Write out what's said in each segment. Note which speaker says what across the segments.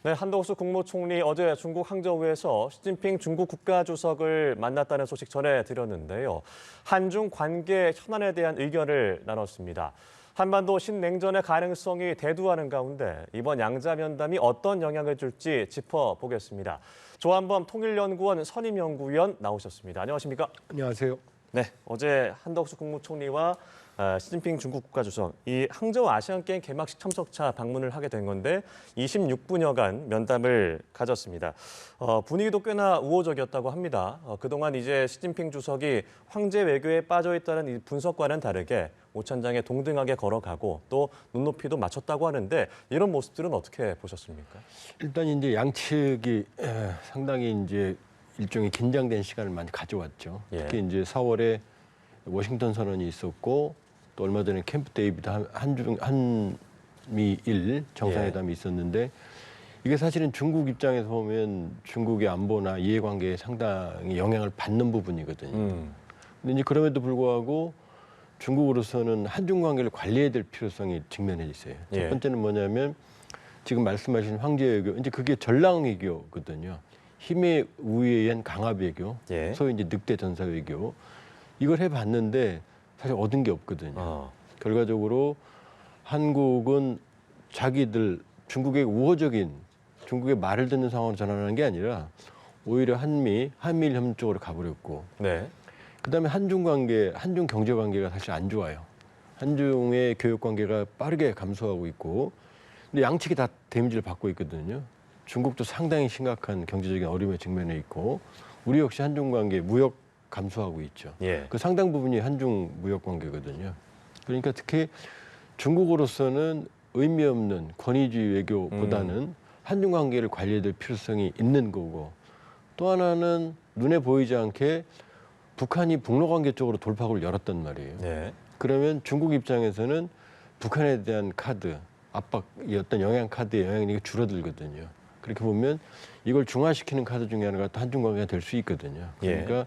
Speaker 1: 네, 한덕수 국무총리 어제 중국 항저우에서 시진핑 중국 국가주석을 만났다는 소식 전해드렸는데요. 한중 관계 현안에 대한 의견을 나눴습니다. 한반도 신냉전의 가능성이 대두하는 가운데 이번 양자 면담이 어떤 영향을 줄지 짚어보겠습니다. 조한범 통일연구원 선임연구위원 나오셨습니다. 안녕하십니까?
Speaker 2: 안녕하세요.
Speaker 1: 네, 어제 한덕수 국무총리와 시진핑 중국 국가주석, 이 항저우 아시안게임 개막식 참석차 방문을 하게 된 건데 26분여간 면담을 가졌습니다. 분위기도 꽤나 우호적이었다고 합니다. 그동안 이제 시진핑 주석이 황제 외교에 빠져 있다는 이 분석과는 다르게 오찬장에 동등하게 걸어가고 또 눈높이도 맞췄다고 하는데 이런 모습들은 어떻게 보셨습니까?
Speaker 2: 일단 이제 양측이 상당히 이제 일종의 긴장된 시간을 많이 가져왔죠.
Speaker 1: 예.
Speaker 2: 특히 이제 4월에 워싱턴 선언이 있었고 또 얼마 전에 캠프 데이비드 한미일 정상회담이 있었는데 이게 사실은 중국 입장에서 보면 중국의 안보나 이해관계에 상당히 영향을 받는 부분이거든요. 근데 이제 그럼에도 불구하고 중국으로서는 한중 관계를 관리해야 될 필요성이 직면해 있어요.
Speaker 1: 예.
Speaker 2: 첫 번째는 뭐냐면 지금 말씀하신 황제 외교, 이제 그게 전랑 외교거든요. 힘의 우위에 의한 강압 외교,
Speaker 1: 예.
Speaker 2: 소위 이제 늑대 전사 외교. 이걸 해봤는데 사실 얻은 게 없거든요. 결과적으로 한국은 자기들 중국의 우호적인 중국의 말을 듣는 상황으로 전환하는 게 아니라 오히려 한미일 협력 쪽으로 가버렸고,
Speaker 1: 네.
Speaker 2: 그다음에 한중 관계, 한중 경제 관계가 사실 안 좋아요. 한중의 교역 관계가 빠르게 감소하고 있고, 근데 양측이 다 데미지를 받고 있거든요. 중국도 상당히 심각한 경제적인 어려움에 직면해 있고, 우리 역시 한중 관계 무역 감소하고 있죠.
Speaker 1: 예.
Speaker 2: 그 상당 부분이 한중 무역 관계거든요. 그러니까 특히 중국으로서는 의미 없는 권위주의 외교보다는 한중 관계를 관리해야 될 필요성이 있는 거고, 또 하나는 눈에 보이지 않게 북한이 북러 관계 쪽으로 돌파구를 열었단 말이에요.
Speaker 1: 네.
Speaker 2: 그러면 중국 입장에서는 북한에 대한 카드, 압박이 어떤 영향 카드의 영향력이 줄어들거든요. 그렇게 보면 이걸 중화시키는 카드 중에 하나가 또 한중 관계가 될 수 있거든요. 그러니까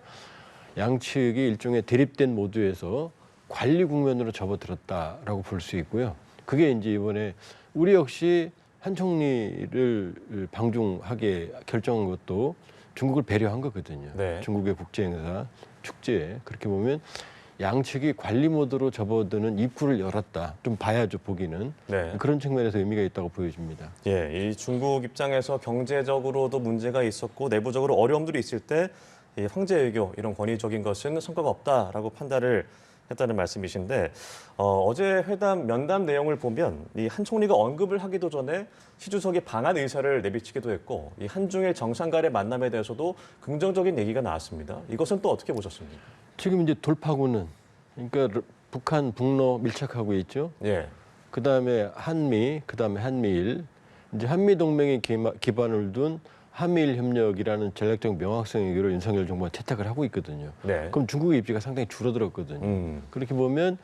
Speaker 2: 양측이 일종의 대립된 모드에서 관리 국면으로 접어들었다라고 볼 수 있고요. 그게 이제 이번에 우리 역시 한 총리를 방중하게 결정한 것도 중국을 배려한 거거든요.
Speaker 1: 네.
Speaker 2: 중국의 국제행사, 축제에. 그렇게 보면 양측이 관리 모드로 접어드는 입구를 열었다. 좀 봐야죠, 보기는.
Speaker 1: 네.
Speaker 2: 그런 측면에서 의미가 있다고 보여집니다.
Speaker 1: 예, 이 중국 입장에서 경제적으로도 문제가 있었고 내부적으로 어려움들이 있을 때 이 황제 외교 이런 권위적인 것은 성과가 없다라고 판단을 했다는 말씀이신데 어제 회담 면담 내용을 보면 이 한 총리가 언급을 하기도 전에 시 주석이 방한 의사를 내비치기도 했고 이 한중일 정상 간의 만남에 대해서도 긍정적인 얘기가 나왔습니다. 이것은 또 어떻게 보셨습니까?
Speaker 2: 지금 이제 돌파구는 그러니까 북한, 북러 밀착하고 있죠.
Speaker 1: 예.
Speaker 2: 그다음에 한미, 그다음에 한미일. 이제 한미 동맹에 기반을 둔 한미일 협력이라는 전략적 명확성 외교로 윤석열 정부가 채택을 하고 있거든요.
Speaker 1: 네.
Speaker 2: 그럼 중국의 입지가 상당히 줄어들었거든요. 그렇게 보면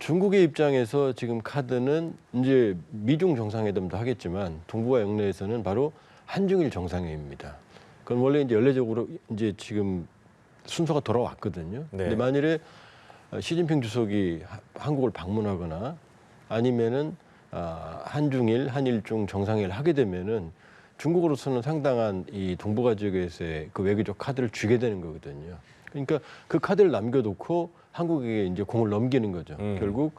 Speaker 2: 중국의 입장에서 지금 카드는 이제 미중 정상회담도 하겠지만 동북아 영내에서는 바로 한중일 정상회의입니다. 그건 원래 이제 연례적으로 이제 지금 순서가 돌아왔거든요.
Speaker 1: 네.
Speaker 2: 근데 만일에 시진핑 주석이 한국을 방문하거나 아니면은 한중일, 한일중 정상회의를 하게 되면은 중국으로서는 상당한 이 동북아 지역에서의 그 외교적 카드를 쥐게 되는 거거든요. 그러니까 그 카드를 남겨놓고 한국에게 이제 공을 넘기는 거죠. 결국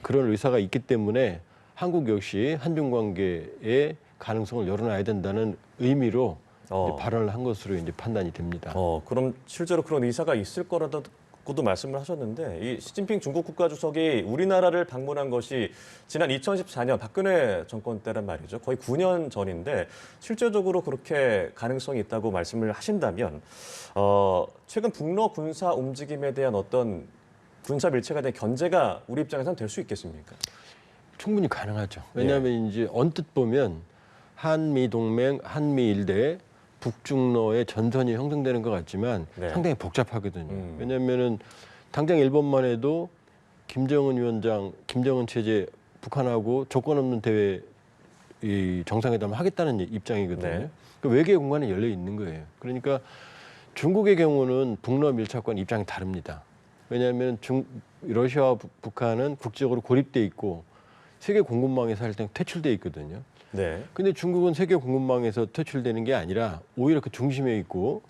Speaker 2: 그런 의사가 있기 때문에 한국 역시 한중 관계의 가능성을 열어놔야 된다는 의미로 이제 발언을 한 것으로 이제 판단이 됩니다.
Speaker 1: 그럼 실제로 그런 의사가 있을 거라고도 말씀을 하셨는데 이 시진핑 중국 국가주석이 우리나라를 방문한 것이 지난 2014년 박근혜 정권 때란 말이죠. 거의 9년 전인데 실제적으로 그렇게 가능성이 있다고 말씀을 하신다면 최근 북러 군사 움직임에 대한 어떤 군사 밀착에 대한 견제가 우리 입장에서는 될 수 있겠습니까?
Speaker 2: 충분히 가능하죠. 왜냐하면 이제 언뜻 보면 한미 동맹, 한미 일대 북중러의 전선이 형성되는 것 같지만 상당히 복잡하거든요. 왜냐하면은 당장 일본만 해도 김정은 위원장, 김정은 체제 북한하고 조건 없는 대회 이 정상회담을 하겠다는 입장이거든요.
Speaker 1: 네.
Speaker 2: 그 외계 공간이 열려 있는 거예요. 그러니까 중국의 경우는 북러 밀착과는 입장이 다릅니다. 왜냐하면 러시아와 북한은 국제적으로 고립돼 있고 세계 공급망에서 사실상 퇴출돼 있거든요.
Speaker 1: 네.
Speaker 2: 근데 중국은 세계 공급망에서 퇴출되는 게 아니라 오히려 그 중심에 있고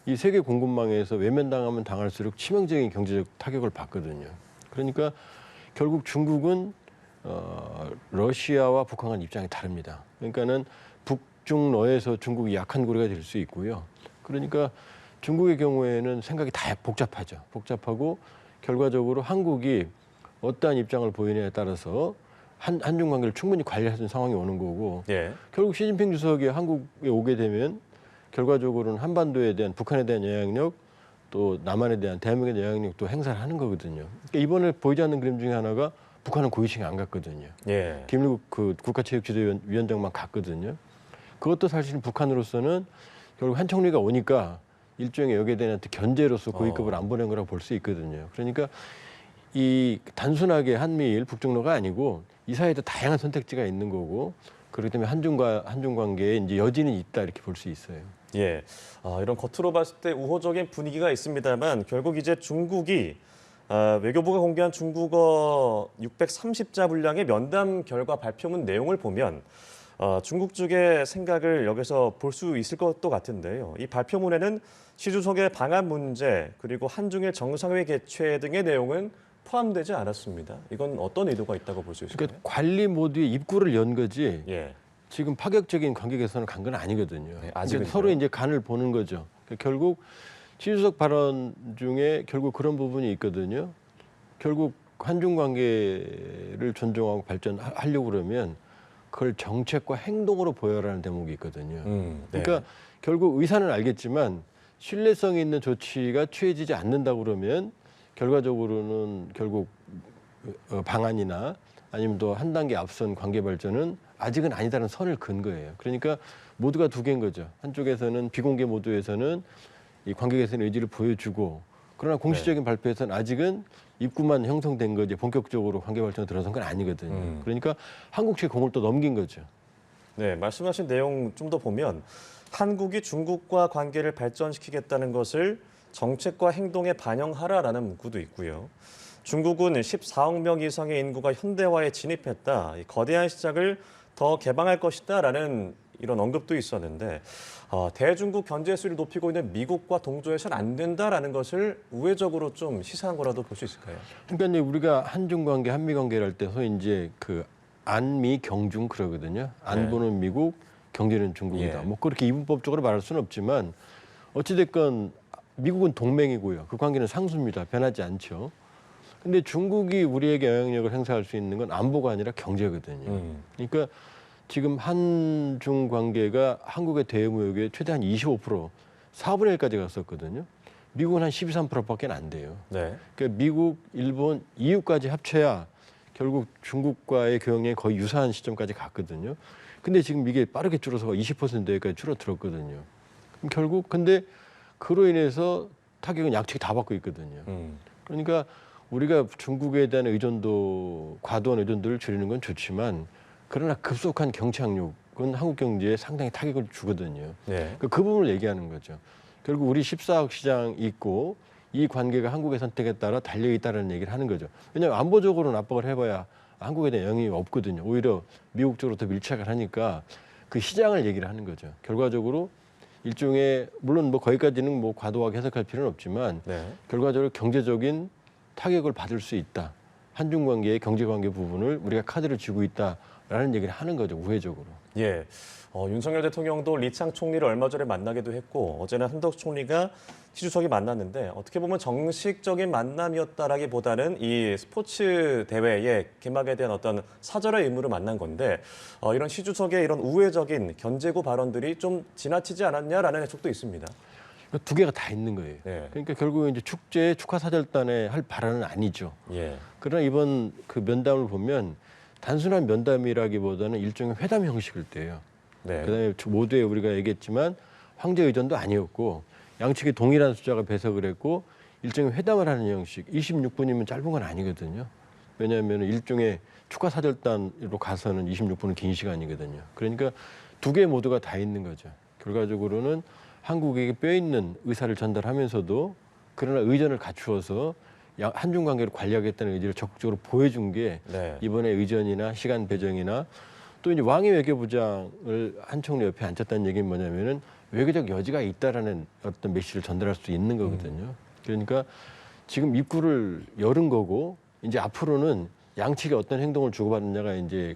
Speaker 2: 이 세계 공급망에서 외면당하면 당할수록 치명적인 경제적 타격을 받거든요. 그러니까 결국 중국은 러시아와 북한 간 입장이 다릅니다. 그러니까는 북중러에서 중국이 약한 고리가 될 수 있고요. 그러니까 중국의 경우에는 생각이 다 복잡하죠. 복잡하고 결과적으로 한국이 어떠한 입장을 보이느냐에 따라서 한중 관계를 충분히 관리할 수 있는 상황이 오는 거고
Speaker 1: 예.
Speaker 2: 결국 시진핑 주석이 한국에 오게 되면 결과적으로는 한반도에 대한 북한에 대한 영향력 또 남한에 대한 대한민국의 영향력도 행사를 하는 거거든요. 그러니까 이번에 보이지 않는 그림 중에 하나가 북한은 고위층에 안 갔거든요.
Speaker 1: 예.
Speaker 2: 김일국 그 국가체육지도위원장만 갔거든요. 그것도 사실은 북한으로서는 결국 한 총리가 오니까 일종의 여기에 대한 견제로서 고위급을 안 보낸 거라고 볼 수 있거든요. 그러니까 이 단순하게 한미일 북중러가 아니고 이 사이에도 다양한 선택지가 있는 거고 그렇기 때문에 한중 관계에 이제 여지는 있다 이렇게 볼 수 있어요.
Speaker 1: 예. 이런 겉으로 봤을 때 우호적인 분위기가 있습니다만 결국 이제 중국이 외교부가 공개한 중국어 630자 분량의 면담 결과 발표문 내용을 보면 중국 측의 생각을 여기서 볼 수 있을 것도 같은데요. 이 발표문에는 시 주석의 방한 문제 그리고 한중일 정상회의 개최 등의 내용은 포함되지 않았습니다. 이건 어떤 의도가 있다고 볼 수 있을까요?
Speaker 2: 그러니까 관리 모드의 입구를 연 거지
Speaker 1: 예.
Speaker 2: 지금 파격적인 관계 개선을 간 건 아니거든요.
Speaker 1: 네, 아직은요.
Speaker 2: 서로 이제 간을 보는 거죠. 그러니까 결국 시 주석 발언 중에 결국 그런 부분이 있거든요. 결국 한중 관계를 존중하고 발전하려고 그러면 그걸 정책과 행동으로 보여라는 대목이 있거든요.
Speaker 1: 네.
Speaker 2: 그러니까 결국 의사는 알겠지만 신뢰성 있는 조치가 취해지지 않는다고 그러면 결과적으로는 결국 방안이나 아니면 또 한 단계 앞선 관계 발전은 아직은 아니다라는 선을 긋은 거예요. 그러니까 모두가 두 개인 거죠. 한쪽에서는 비공개 모드에서는 이 관계 개선의 의지를 보여주고 그러나 공식적인 발표에서는 아직은 입구만 형성된 거지 본격적으로 관계 발전에 들어선 건 아니거든요. 그러니까 한국 측에 공을 또 넘긴 거죠.
Speaker 1: 네, 말씀하신 내용 좀 더 보면 한국이 중국과 관계를 발전시키겠다는 것을 정책과 행동에 반영하라라는 문구도 있고요. 중국은 14억 명 이상의 인구가 현대화에 진입했다. 이 거대한 시장을 더 개방할 것이다라는 이런 언급도 있었는데 대중국 견제 수를 높이고 있는 미국과 동조해서는 안 된다라는 것을 우회적으로 좀 시사한 거라도 볼 수 있을까요?
Speaker 2: 그러니까 이제 우리가 한중 관계, 한미 관계를 할 때 소위 이제 그 안미 경중 그러거든요. 안보는 미국, 경제는 중국이다.
Speaker 1: 예.
Speaker 2: 뭐 그렇게 이분법적으로 말할 수는 없지만 어찌됐건 미국은 동맹이고요. 그 관계는 상수입니다. 변하지 않죠. 근데 중국이 우리에게 영향력을 행사할 수 있는 건 안보가 아니라 경제거든요. 그러니까 지금 한중 관계가 한국의 대무역의 최대 한 25%, 4분의 1까지 갔었거든요. 미국은 한 12, 13%밖에 안 돼요.
Speaker 1: 네.
Speaker 2: 그러니까 미국, 일본, EU까지 합쳐야 결국 중국과의 교역량이 거의 유사한 시점까지 갔거든요. 근데 지금 이게 빠르게 줄어서 20%대까지 줄어들었거든요. 그럼 결국 근데 그로 인해서 타격은 양측이 다 받고 있거든요. 그러니까 우리가 중국에 대한 의존도, 과도한 의존도를 줄이는 건 좋지만 그러나 급속한 경제 항력은 한국 경제에 상당히 타격을 주거든요.
Speaker 1: 네.
Speaker 2: 그 부분을 얘기하는 거죠. 결국 우리 14억 시장 있고 이 관계가 한국의 선택에 따라 달려있다는 얘기를 하는 거죠. 왜냐하면 안보적으로는 압박을 해봐야 한국에 대한 영향이 없거든요. 오히려 미국 쪽으로 더 밀착을 하니까 그 시장을 얘기를 하는 거죠. 결과적으로 일종의 물론 뭐 거기까지는 뭐 과도하게 해석할 필요는 없지만
Speaker 1: 네.
Speaker 2: 결과적으로 경제적인 타격을 받을 수 있다. 한중 관계의 경제 관계 부분을 우리가 카드를 쥐고 있다라는 얘기를 하는 거죠. 우회적으로.
Speaker 1: 예. 윤석열 대통령도 리창 총리를 얼마 전에 만나기도 했고 어제는 한덕수 총리가 시 주석이 만났는데 어떻게 보면 정식적인 만남이었다라기보다는 이 스포츠 대회의 개막에 대한 어떤 사절의 의무로 만난 건데 이런 시 주석의 이런 우회적인 견제구 발언들이 좀 지나치지 않았냐라는 해석도 있습니다.
Speaker 2: 두 개가 다 있는 거예요.
Speaker 1: 네.
Speaker 2: 그러니까 결국 이제 축제 축하 사절단에 할 발언은 아니죠.
Speaker 1: 예.
Speaker 2: 그러나 이번 그 면담을 보면 단순한 면담이라기보다는 일종의 회담 형식을 떼요.
Speaker 1: 네.
Speaker 2: 그다음에 모두에 우리가 얘기했지만 황제 의전도 아니었고 양측이 동일한 숫자가 배석을 했고 일종의 회담을 하는 형식. 26분이면 짧은 건 아니거든요. 왜냐하면 일종의 축하 사절단으로 가서는 26분은 긴 시간이거든요. 그러니까 두 개 모두가 다 있는 거죠. 결과적으로는 한국에게 뼈 있는 의사를 전달하면서도 그러나 의전을 갖추어서 한중 관계를 관리하겠다는 의지를 적극적으로 보여준 게
Speaker 1: 네.
Speaker 2: 이번에 의전이나 시간 배정이나 또 이제 왕위 외교부장을 한 총리 옆에 앉혔다는 얘기는 뭐냐면은 외교적 여지가 있다라는 어떤 메시지를 전달할 수 있는 거거든요. 그러니까 지금 입구를 열은 거고 이제 앞으로는 양측이 어떤 행동을 주고받느냐가 이제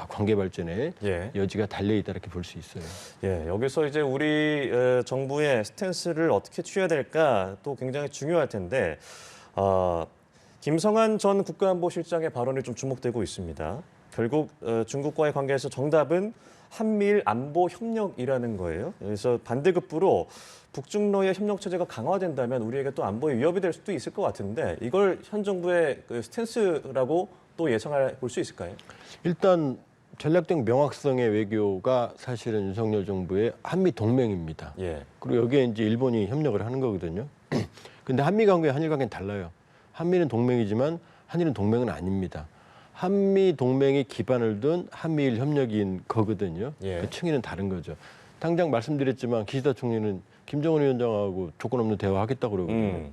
Speaker 2: 관계 발전에
Speaker 1: 예.
Speaker 2: 여지가 달려 있다 이렇게 볼 수 있어요.
Speaker 1: 예, 여기서 이제 우리 정부의 스탠스를 어떻게 취해야 될까 또 굉장히 중요할 텐데 김성한 전 국가안보실장의 발언이 좀 주목되고 있습니다. 결국 중국과의 관계에서 정답은 한미일 안보 협력이라는 거예요. 그래서 반대급부로 북중러의 협력 체제가 강화된다면 우리에게 또 안보에 위협이 될 수도 있을 것 같은데 이걸 현 정부의 그 스탠스라고 또 예상해 볼 수 있을까요?
Speaker 2: 일단 전략적 명확성의 외교가 사실은 윤석열 정부의 한미 동맹입니다.
Speaker 1: 예.
Speaker 2: 그리고 여기에 이제 일본이 협력을 하는 거거든요. 근데 한미 관계와 한일 관계는 달라요. 한미는 동맹이지만 한일은 동맹은 아닙니다. 한미 동맹이 기반을 둔 한미일 협력인 거거든요.
Speaker 1: 예.
Speaker 2: 그 층위는 다른 거죠. 당장 말씀드렸지만 기시다 총리는 김정은 위원장하고 조건 없는 대화하겠다고 그러거든요.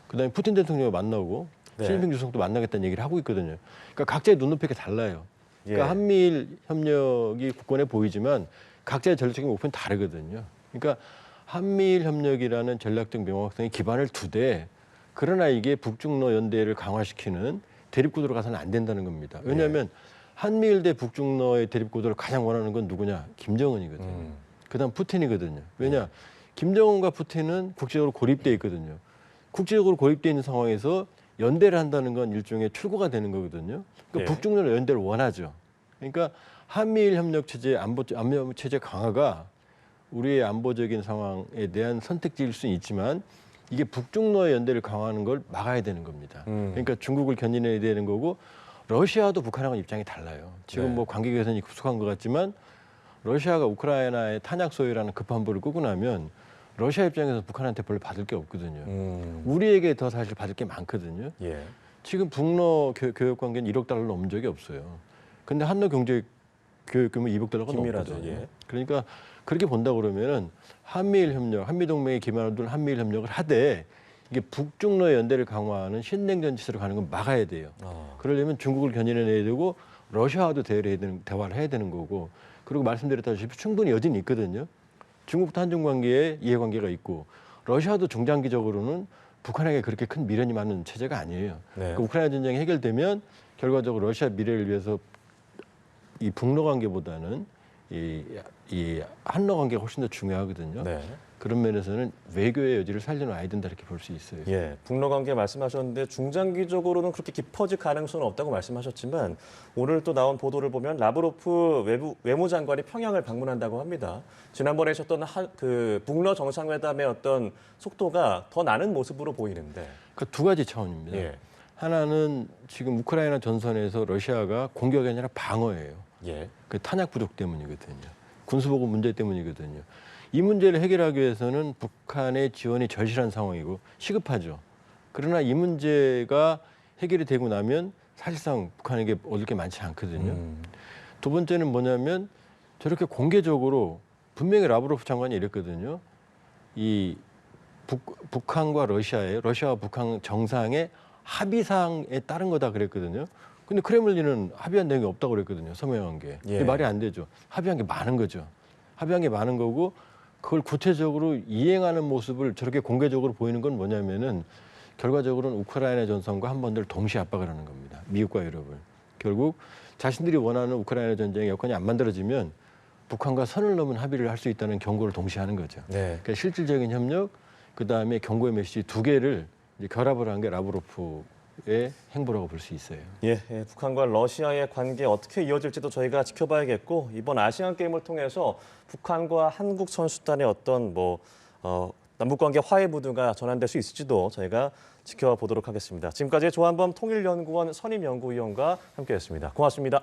Speaker 2: 그다음에 푸틴 대통령을 만나고
Speaker 1: 네.
Speaker 2: 시진핑 주석도 만나겠다는 얘기를 하고 있거든요. 그러니까 각자의 눈높이가 달라요. 그러니까
Speaker 1: 예.
Speaker 2: 한미일 협력이 굳건해 보이지만 각자의 전략적인 목표는 다르거든요. 그러니까 한미일 협력이라는 전략적 명확성의 기반을 두되 그러나 이게 북중러 연대를 강화시키는 대립구도로 가서는 안 된다는 겁니다. 왜냐하면 한미일 대 북중러의 대립구도를 가장 원하는 건 누구냐? 김정은이거든요. 그다음 푸틴이거든요. 왜냐? 김정은과 푸틴은 국제적으로 고립돼 있거든요. 국제적으로 고립돼 있는 상황에서 연대를 한다는 건 일종의 출구가 되는 거거든요. 그러니까
Speaker 1: 예.
Speaker 2: 북중러 연대를 원하죠. 그러니까 한미일 협력 체제, 안보 체제 강화가 우리의 안보적인 상황에 대한 선택지일 수는 있지만 이게 북중러의 연대를 강화하는 걸 막아야 되는 겁니다. 그러니까 중국을 견인해야 되는 거고 러시아도 북한하고는 입장이 달라요. 지금
Speaker 1: 네.
Speaker 2: 뭐 관계 개선이 급속한 것 같지만 러시아가 우크라이나의 탄약 소유라는 급한부를 끄고 나면 러시아 입장에서 북한한테 별로 받을 게 없거든요. 우리에게 더 사실 받을 게 많거든요.
Speaker 1: 예.
Speaker 2: 지금 북러 교역 관계는 1억 달러 넘은 적이 없어요. 근데 한러 경제 교육 규모 200 달러가
Speaker 1: 긴밀하죠.
Speaker 2: 넘거든요.
Speaker 1: 예.
Speaker 2: 그러니까 그렇게 본다 그러면은 한미일 협력, 한미 동맹에 기반을 둔 한미일 협력을 하되 이게 북중러 연대를 강화하는 신냉전 지수로 가는 건 막아야 돼요. 그러려면 중국을 견인해내야 되고 러시아와도 대화를 해야 되는 거고 그리고 말씀드렸다시피 충분히 여지는 있거든요. 중국도 한중 관계에 이해관계가 있고 러시아도 중장기적으로는 북한에게 그렇게 큰 미련이 많은 체제가 아니에요.
Speaker 1: 네.
Speaker 2: 그러니까 우크라이나 전쟁이 해결되면 결과적으로 러시아 미래를 위해서 이 북러 관계보다는 이 한러 관계가 훨씬 더 중요하거든요.
Speaker 1: 네.
Speaker 2: 그런 면에서는 외교의 여지를 살려놔야 된다 이렇게 볼 수 있어요.
Speaker 1: 예, 북러 관계 말씀하셨는데 중장기적으로는 그렇게 깊어질 가능성은 없다고 말씀하셨지만 오늘 또 나온 보도를 보면 라브로프 외무장관이 평양을 방문한다고 합니다. 지난번에 하셨던 그 북러 정상회담의 어떤 속도가 더 나는 모습으로 보이는데.
Speaker 2: 그러니까 두 가지 차원입니다.
Speaker 1: 예.
Speaker 2: 하나는 지금 우크라이나 전선에서 러시아가 공격이 아니라 방어예요.
Speaker 1: 예.
Speaker 2: 그 탄약 부족 때문이거든요. 군수보급 문제 때문이거든요. 이 문제를 해결하기 위해서는 북한의 지원이 절실한 상황이고 시급하죠. 그러나 이 문제가 해결이 되고 나면 사실상 북한에게 얻을 게 많지 않거든요. 두 번째는 뭐냐면 저렇게 공개적으로 분명히 라브로프 장관이 이랬거든요. 이 북한과 러시아와 북한 정상의 합의사항에 따른 거다 그랬거든요. 근데 크렘린은 합의한 내용이 없다고 그랬거든요. 서명한 게.
Speaker 1: 예.
Speaker 2: 말이 안 되죠. 합의한 게 많은 거죠. 합의한 게 많은 거고 그걸 구체적으로 이행하는 모습을 저렇게 공개적으로 보이는 건 뭐냐면은 결과적으로는 우크라이나 전선과 한반도를 동시에 압박을 하는 겁니다. 미국과 유럽을. 결국 자신들이 원하는 우크라이나 전쟁의 여건이 안 만들어지면 북한과 선을 넘은 합의를 할 수 있다는 경고를 동시에 하는 거죠.
Speaker 1: 네.
Speaker 2: 그러니까 실질적인 협력, 그다음에 경고의 메시지 두 개를 이제 결합을 한 게 라브로프의 행보라고 볼 수 있어요.
Speaker 1: 예, 북한과 러시아의 관계 어떻게 이어질지도 저희가 지켜봐야겠고 이번 아시안 게임을 통해서 북한과 한국 선수단의 어떤 남북 관계 화해 무드가 전환될 수 있을지도 저희가 지켜보도록 하겠습니다. 지금까지 조한범 통일연구원 선임연구위원과 함께했습니다. 고맙습니다.